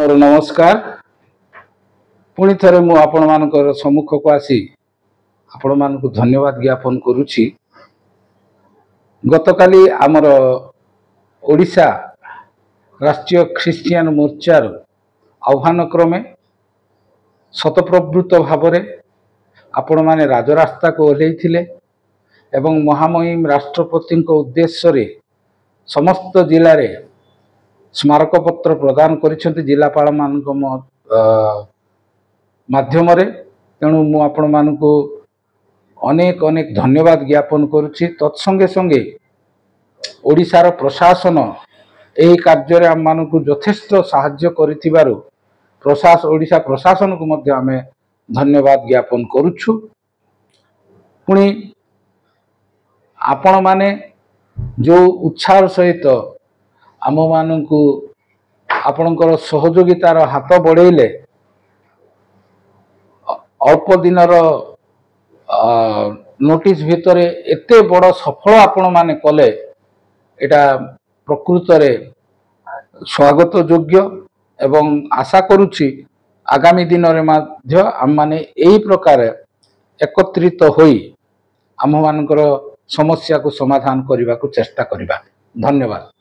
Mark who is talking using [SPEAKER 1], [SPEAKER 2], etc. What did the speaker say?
[SPEAKER 1] मोर नमस्कार। पुणी थे मु आपण मानकर सम्मुख को आसी आपण मान धन्यवाद ज्ञापन करुछि। गतकाली आमर ओडिशा राष्ट्रीय ख्रिस्टियन मोर्चार आह्वान क्रमे शतप्रवृत्त भाव आपण माने राजरास्ता को ओह्लैथिले एवं महामहिम राष्ट्रपति उद्देश्य रे समस्त जिले रे स्मारक पत्र प्रदान करिसेंति जिलापाल मानक माध्यम रे। तेणु मु आपण मानकु अनेक अनेक धन्यवाद ज्ञापन करुछि। तत्संगे संगे ओडिशार प्रशासन एही कार्य रे आम मानकु यथेष्ट साहाय्य करिथिबारु ओडिशा प्रशासन को मध्य आमे धन्यवाद ज्ञापन करुछु। पुणी आपण माने जो उत्साह सहित आम मानकु आपणकर सहयोगितार हाथ बढ़ेले अल्प दिनर नोटिस भितर एते बड़ सफल आपण माने कले एटा प्रकृत रे स्वागत योग्य एवं आशा करुछि आगामी दिन रे माध्य आम माने एही प्रकार एकत्रित होई आम मानकर समस्या को समाधान करने को चेष्टा करिबा। धन्यवाद।